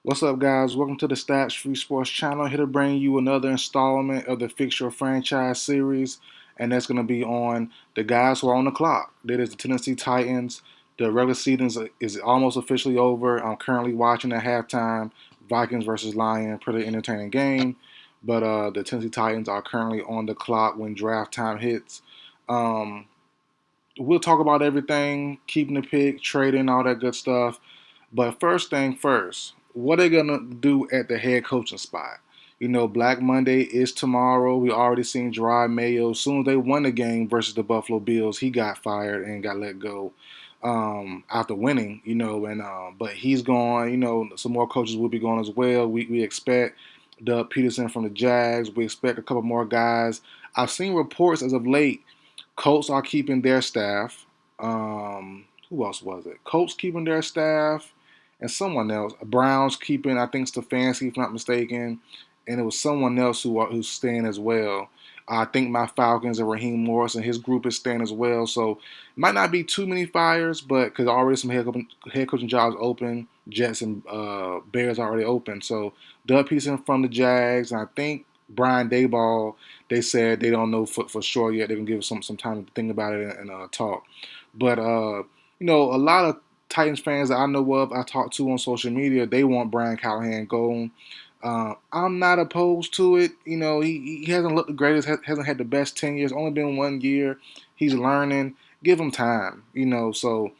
What's up, guys? Welcome to the Stats Free Sports channel. Here to bring you another installment of the Fix Your Franchise series, and that's going to be on the guys who are on the clock. That is the Tennessee Titans. The regular season is almost officially over. I'm currently watching at halftime Vikings versus Lions. Pretty entertaining game, but the Tennessee Titans are currently on the clock when draft time hits. Um, we'll talk about everything, keeping the pick, trading, all that good stuff. But first thing first, what are they gonna do at the head coaching spot? Black Monday is tomorrow. We already seen Gerard Mayo. As soon as they won the game versus the Buffalo Bills, he got fired and got let go after winning. And but he's gone. Some more coaches will be gone as well. We expect Doug Peterson from the Jags. We expect a couple more guys. I've seen reports as of late. Colts are keeping their staff. Who else was it? Colts keeping their staff, and someone else. Browns keeping, I think, Stefanski, if I'm not mistaken, and it was someone else who's staying as well. I think my Falcons and Raheem Morris and his group is staying as well. So it might not be too many fires, but because already some head coaching jobs open, Jets and Bears are already open. So Doug Peterson from the Jags, and I think Brian Daboll. They said they don't know for sure yet. They're gonna give some time to think about it and talk. But a lot of Titans fans that I know of, I talk to on social media, they want Brian Callahan gone. I'm not opposed to it. He hasn't looked the greatest, hasn't had the best 10 years, only been 1 year. He's learning. Give him time, So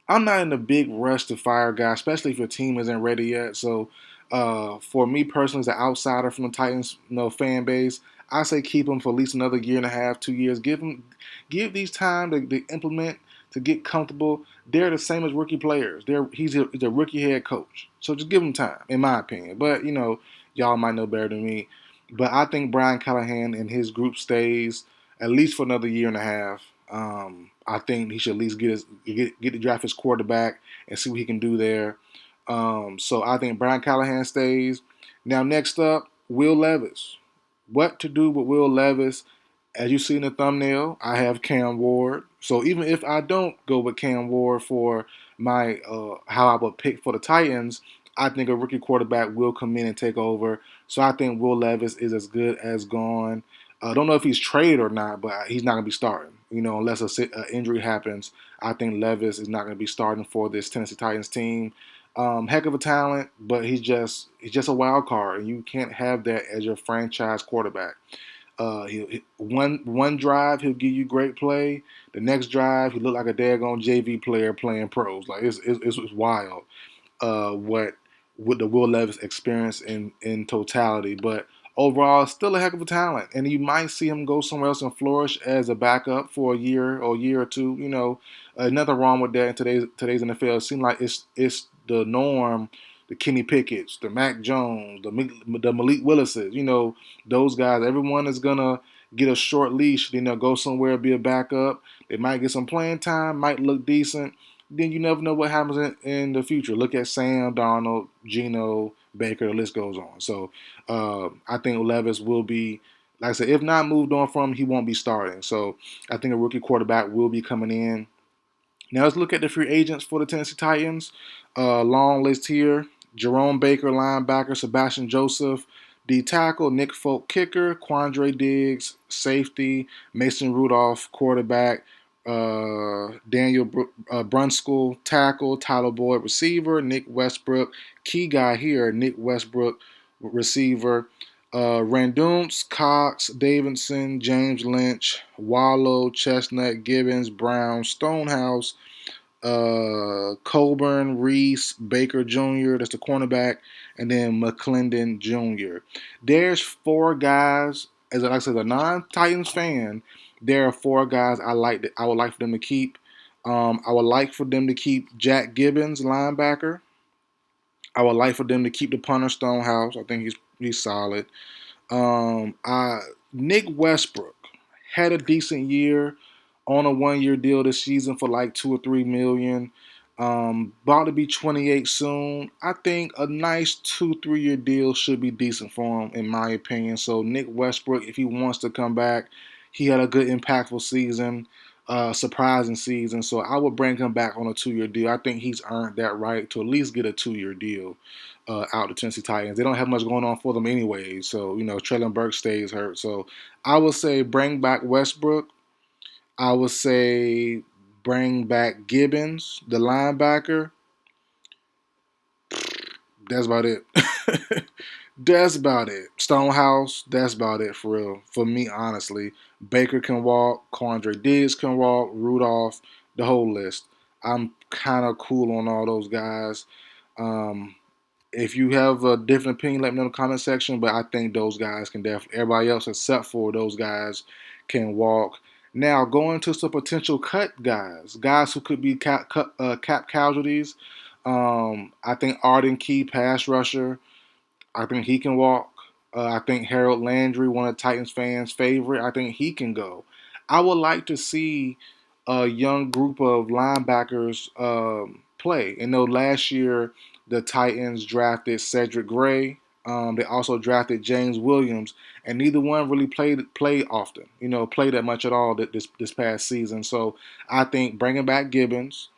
I'm not in a big rush to fire a guy, especially if your team isn't ready yet. So for me personally, as an outsider from the Titans, fan base, I say keep him for at least another year and a half, 2 years. Give these time to implement, to get comfortable. They're the same as rookie players. He's a rookie head coach, so just give him time, in my opinion. But y'all might know better than me. But I think Brian Callahan and his group stays at least for another year and a half. I think he should at least get to draft his quarterback and see what he can do there. So I think Brian Callahan stays. Now next up, Will Levis. What to do with Will Levis? As you see in the thumbnail, I have Cam Ward. So even if I don't go with Cam Ward for my how I would pick for the Titans, I think a rookie quarterback will come in and take over. So I think Will Levis is as good as gone. I don't know if he's traded or not, but he's not going to be starting. Unless an injury happens, I think Levis is not going to be starting for this Tennessee Titans team. Heck of a talent, but he's just a wild card, and you can't have that as your franchise quarterback. One drive he'll give you great play. The next drive he look like a daggone JV player playing pros. Like it's wild. What with the Will Levis experience in totality, but overall still a heck of a talent. And you might see him go somewhere else and flourish as a backup for a year or two. Nothing wrong with that in today's NFL. It seems like it's the norm. The Kenny Pickett's, the Mac Jones, the Malik Willises, those guys. Everyone is gonna get a short leash. Then they'll go somewhere, be a backup. They might get some playing time, might look decent. Then you never know what happens in the future. Look at Sam Darnold, Geno, Baker. The list goes on. So I think Levis will be, like I said, if not moved on from, he won't be starting. So I think a rookie quarterback will be coming in. Now let's look at the free agents for the Tennessee Titans. Long list here. Jerome Baker, linebacker. Sebastian Joseph, D tackle. Nick Folk, kicker. Quandre Diggs, safety. Mason Rudolph, quarterback. Daniel Brunskill, tackle. Tyler Boyd, receiver. Nick Westbrook, key guy here. Nick Westbrook, receiver. Randuns, Cox, Davidson, James Lynch, Wallow, Chestnut, Gibbons, Brown, Stonehouse, Colburn, Reese, Baker Jr., that's the cornerback, and then McClendon Jr. There's four guys, as like I said, a non-Titans fan, there are four guys I would like for them to keep. I would like for them to keep Jack Gibbons, linebacker. I would like for them to keep the punter Stonehouse. I think he's solid. Nick Westbrook had a decent year on a 1 year deal this season for like 2 or 3 million. About to be 28 soon. I think a nice 2-3 year deal should be decent for him, in my opinion. So Nick Westbrook, if he wants to come back, he had a good impactful season. surprising season. So I would bring him back on a 2-year deal. I think he's earned that right to at least get a 2-year deal out the Tennessee Titans. They don't have much going on for them anyway. So, Traylon Burks stays hurt. So I would say bring back Westbrook. I would say bring back Gibbons, the linebacker. That's about it. That's about it. Stonehouse, that's about it for real. For me, honestly. Baker can walk, Quandre Diggs can walk, Rudolph, the whole list. I'm kind of cool on all those guys. Um, if you have a different opinion, let me know in the comment section. But I think those guys can definitely, everybody else except for those guys can walk. Now, going to some potential cut guys who could be cap casualties. I think Arden Key, pass rusher. I think he can walk. I think Harold Landry, one of Titans fans' favorite. I think he can go. I would like to see a young group of linebackers play. Last year the Titans drafted Cedric Gray. They also drafted James Williams, and neither one really played often. Played that much at all this past season. So I think bringing back Gibbons.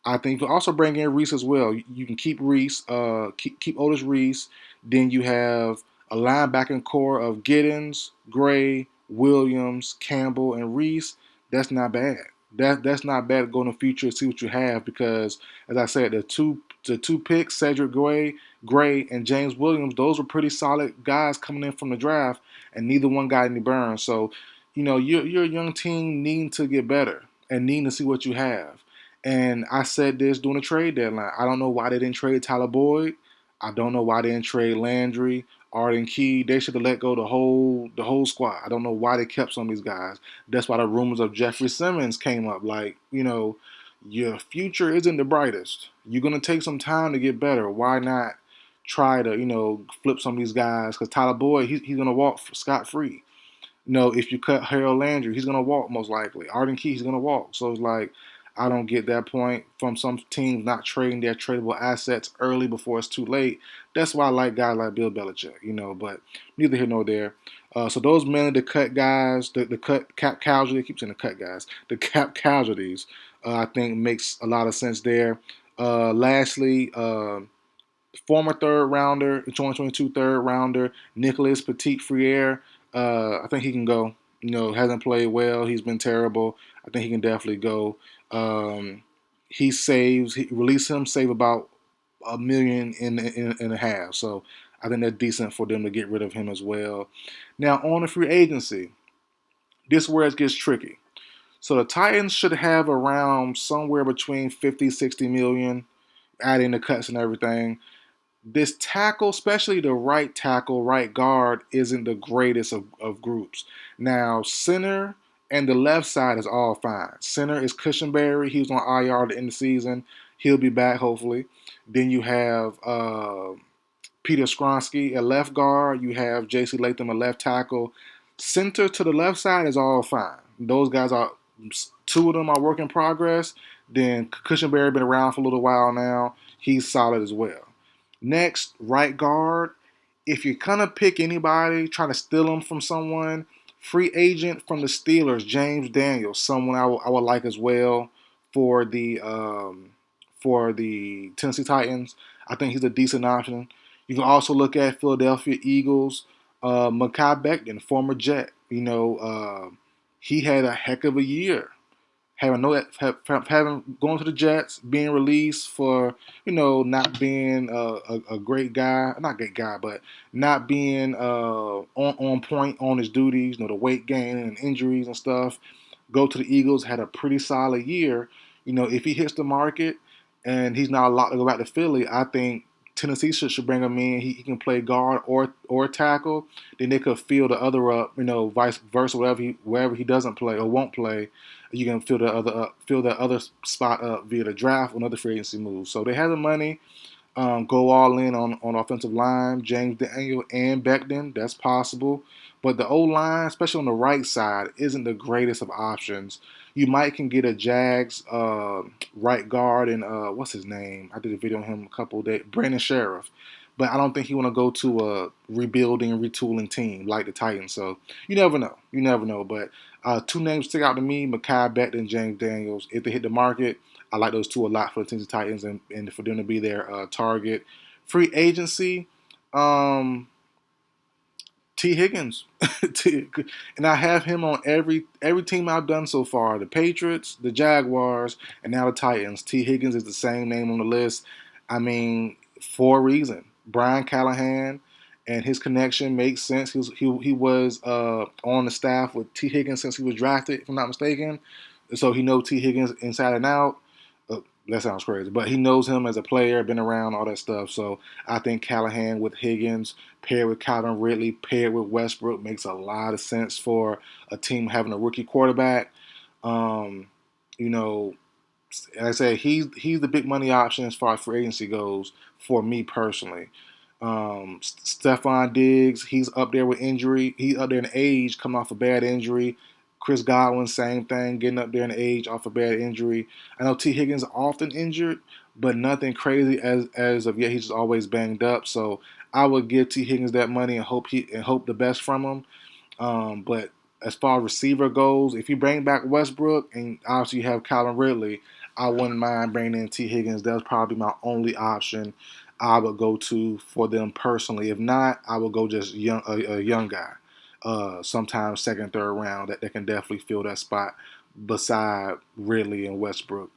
I think you can also bring in Reese as well. You can keep Reese, keep Otis Reese. Then you have a linebacking core of Giddens, Gray, Williams, Campbell, and Reese. That's not bad. That's not bad to go in the future and see what you have because, as I said, the two picks, Cedric Gray, and James Williams, those were pretty solid guys coming in from the draft, and neither one got any burns. So, you're a young team needing to get better and needing to see what you have. And I said this during the trade deadline. I don't know why they didn't trade Tyler Boyd. I don't know why they didn't trade Landry, Arden Key. They should have let go the whole squad. I don't know why they kept some of these guys. That's why the rumors of Jeffrey Simmons came up. Like, your future isn't the brightest. You're gonna take some time to get better. Why not try to, flip some of these guys? Because Tyler Boyd, he's gonna walk scot free. If you cut Harold Landry, he's going to walk most likely. Arden Key, he's going to walk. So it's like, I don't get that point from some teams not trading their tradable assets early before it's too late. That's why I like guys like Bill Belichick, but neither here nor there. So those mainly the cut guys, the cut cap casualties, I keep saying the cut guys, the cap casualties, I think makes a lot of sense there. Lastly, former third rounder, 2022 third rounder, Nicholas Petit Friere. I think he can go. Hasn't played well. He's been terrible. I think he can definitely go. Release him, save about $1.5 million. So I think that's decent for them to get rid of him as well. Now on the free agency, this is where it gets tricky. So the Titans should have around somewhere between 50, 60 million, adding the cuts and everything. This tackle, especially the right tackle, right guard, isn't the greatest of groups. Now, center and the left side is all fine. Center is Cushenberry. He was on IR at the end of the season. He'll be back, hopefully. Then you have Peter Skronsky at left guard. You have J.C. Latham at left tackle. Center to the left side is all fine. Those guys are, two of them are work in progress. Then Cushenberry been around for a little while now. He's solid as well. Next, right guard. If you're gonna pick anybody, try to steal them from someone, free agent from the Steelers, James Daniels, someone I would like as well for the Tennessee Titans. I think he's a decent option. You can also look at Philadelphia Eagles, Mekhi Becton, former Jet. He had a heck of a year having going to the Jets, being released for not being a great guy, not great guy, but not being on point on his duties, the weight gain and injuries and stuff. Go to the Eagles, had a pretty solid year. If he hits the market and he's not allowed to go back to Philly, I think Tennessee should bring him in. He can play guard or tackle. Then they could fill the other up, vice versa, wherever he doesn't play or won't play. You can fill the other spot up via the draft or another free agency move. So they have the money. Go all in on offensive line, James Daniel and Becton. That's possible. But the O-line, especially on the right side, isn't the greatest of options. You might can get a Jags right guard and what's his name? I did a video on him a couple of days. Brandon Sheriff. But I don't think he want to go to a rebuilding, retooling team like the Titans. So you never know. But Two names stick out to me: Mekhi Becton and James Daniels. If they hit the market, I like those two a lot for the Tennessee Titans and for them to be their target. Free agency, um, T. Higgins, and I have him on every team I've done so far: the Patriots, the Jaguars, and now the Titans. T. Higgins is the same name on the list. I mean, for a reason. Brian Callahan and his connection makes sense. He was on the staff with T. Higgins since he was drafted, if I'm not mistaken. So he knows T. Higgins inside and out. Uh, that sounds crazy, but he knows him as a player, been around, all that stuff. So I think Callahan with Higgins paired with Calvin Ridley, paired with Westbrook, makes a lot of sense for a team having a rookie quarterback. Um, you know, like I said, he's the big money option as far as free agency goes for me personally. Stephon Diggs, he's up there with injury. He's up there in age, coming off a bad injury. Chris Godwin, same thing, getting up there in age off a bad injury. I know T. Higgins often injured, but nothing crazy as of yet. He's just always banged up. So I would give T. Higgins that money and hope the best from him. But as far as receiver goes, if you bring back Westbrook and obviously you have Calvin Ridley, I wouldn't mind bringing in T. Higgins. That's probably my only option I would go to for them personally. If not, I would go just a young guy, sometimes second, third round that can definitely fill that spot beside Ridley and Westbrook.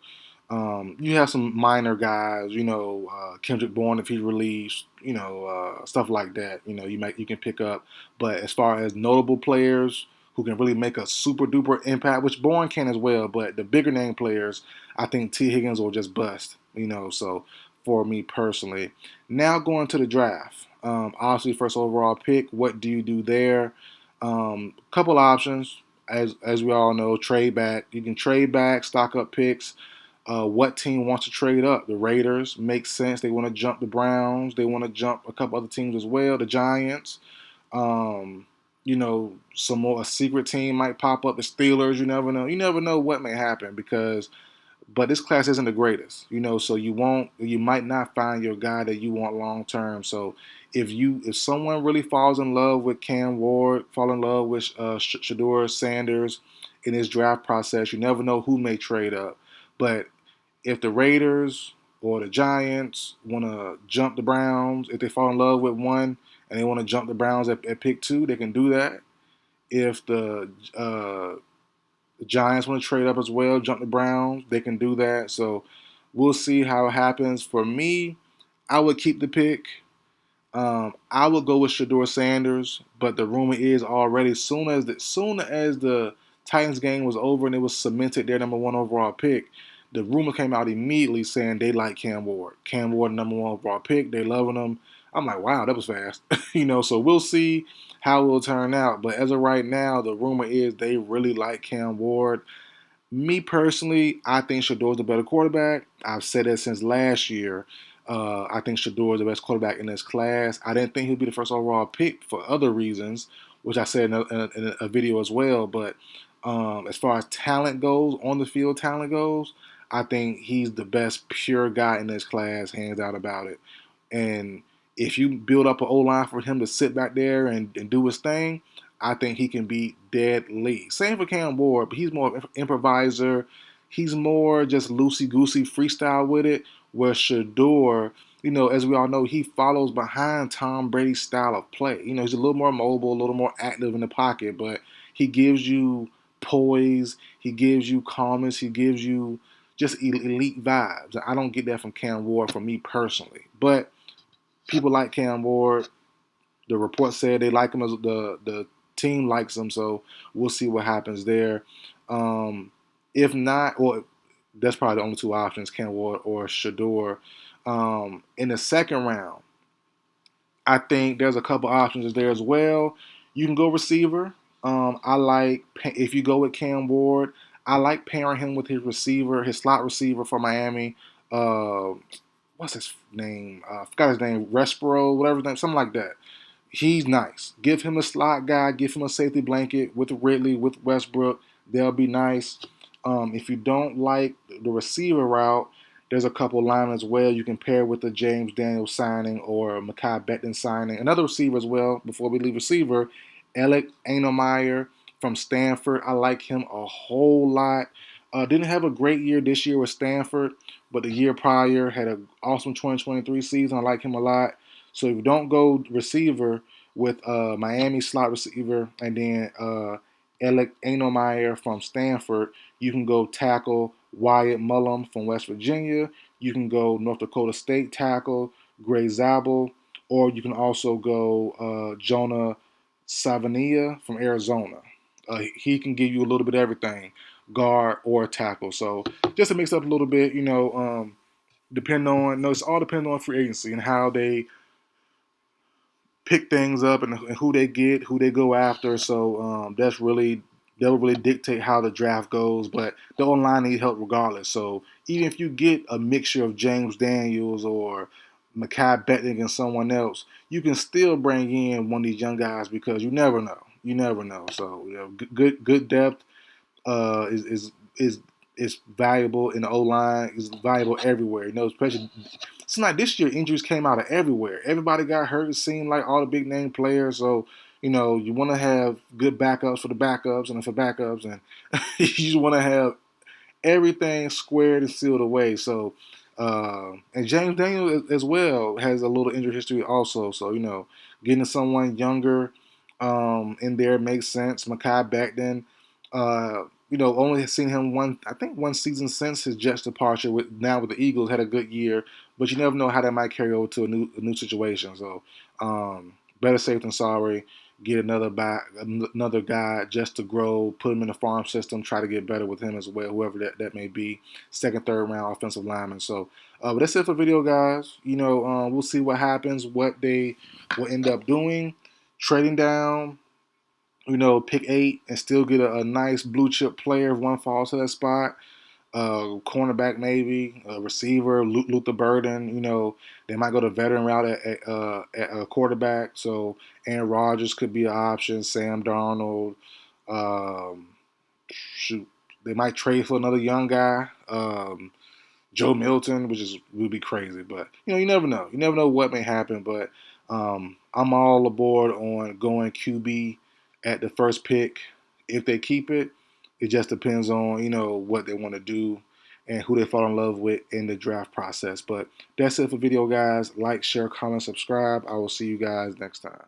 You have some minor guys, Kendrick Bourne if he's released, stuff like that. You can pick up. But as far as notable players who can really make a super duper impact, which Bourne can as well, but the bigger name players, I think T Higgins will just bust. So for me personally, now going to the draft. Obviously, first overall pick. What do you do there? Couple options. As we all know, trade back. You can trade back, stock up picks. What team wants to trade up? The Raiders makes sense. They want to jump the Browns. They want to jump a couple other teams as well. The Giants. Um, some more a secret team might pop up. The Steelers. You never know. You never know what may happen but this class isn't the greatest, so you might not find your guy that you want long term. So if someone really falls in love with Cam Ward, fall in love with Shador Sanders in his draft process, you never know who may trade up. But if the Raiders or the Giants want to jump the Browns, if they fall in love with one and they want to jump the Browns at pick 2, they can do that. If the Giants want to trade up as well, jump the Browns. They can do that. So we'll see how it happens. For me, I would keep the pick. I would go with Shador Sanders, but the rumor is already soon as the Titans game was over and it was cemented their number 1 overall pick, the rumor came out immediately saying they like Cam Ward. Cam Ward, number 1 overall pick. They loving him. I'm like, wow, that was fast. So we'll see how it will turn out. But as of right now, the rumor is they really like Cam Ward. Me personally, I think Shador's the better quarterback. I've said that since last year. I think Shador is the best quarterback in this class. I didn't think he'd be the first overall pick for other reasons, which I said in a video as well. But as far as talent goes, on the field talent goes, I think he's the best pure guy in this class, hands out about it. And if you build up an O-line for him to sit back there and do his thing, I think he can be deadly. Same for Cam Ward, but he's more of an improviser. He's more just loosey-goosey freestyle with it, where Shador, as we all know, he follows behind Tom Brady's style of play. He's a little more mobile, a little more active in the pocket, but he gives you poise, he gives you calmness, he gives you just elite vibes. I don't get that from Cam Ward for me personally. But people like Cam Ward. The report said they like him as the team likes him, so we'll see what happens there. If not, or that's probably the only two options, Cam Ward or Shador. In the second round, I think there's a couple options there as well. You can go receiver. I like if you go with Cam Ward. I like pairing him with his slot receiver for Miami. Uh, what's his name? I forgot his name. Respiro, whatever his name, something like that. He's nice. Give him a slot guy. Give him a safety blanket with Ridley, with Westbrook. They'll be nice. If you don't like the receiver route, there's a couple linemen as well. You can pair with the James Daniels signing or a Mekhi Becton signing. Another receiver as well, before we leave receiver, Alec Anomeyer from Stanford. I like him a whole lot. Didn't have a great year this year with Stanford, but the year prior had an awesome 2023 season. I like him a lot. So if you don't go receiver with Miami slot receiver and then Alec Anomeyer from Stanford, you can go tackle Wyatt Mullum from West Virginia. You can go North Dakota State tackle Gray Zabel, or you can also go Jonah Savania from Arizona. He can give you a little bit of everything, guard or tackle. So just to mix up a little bit, depend on no, it's all depends on free agency and how they pick things up and who they get, who they go after. So they'll really dictate how the draft goes. But the online need help regardless. So even if you get a mixture of James Daniels or Mekhi Becton and someone else, you can still bring in one of these young guys because you never know. You never know. So good depth is is valuable in the O line. Is valuable everywhere. Especially it's like this year injuries came out of everywhere. Everybody got hurt. It seemed like all the big name players. So you want to have good backups for the backups and for backups, and you just want to have everything squared and sealed away. So, and James Daniel as well has a little injury history also. So getting someone younger in there makes sense. Mekhi Becton, only seen him one season since his Jets departure. With the Eagles, had a good year, but you never know how that might carry over to a new situation. So, better safe than sorry. Get another guy just to grow, put him in the farm system, try to get better with him as well, whoever that may be, second, third round offensive lineman. So, but that's it for the video, guys. We'll see what happens, what they will end up doing, trading down, pick 8 and still get a nice blue chip player if one falls to that spot. Cornerback maybe, receiver, Luther Burden. They might go the veteran route at a quarterback. So Aaron Rodgers could be an option. Sam Darnold. Um, shoot, they might trade for another young guy. Joe Milton, would be crazy, but you never know. You never know what may happen. But I'm all aboard on going QB at the first pick. If they keep it, it just depends on what they want to do and who they fall in love with in the draft process. But that's it for video, guys. Like, share, comment, subscribe. I will see you guys next time.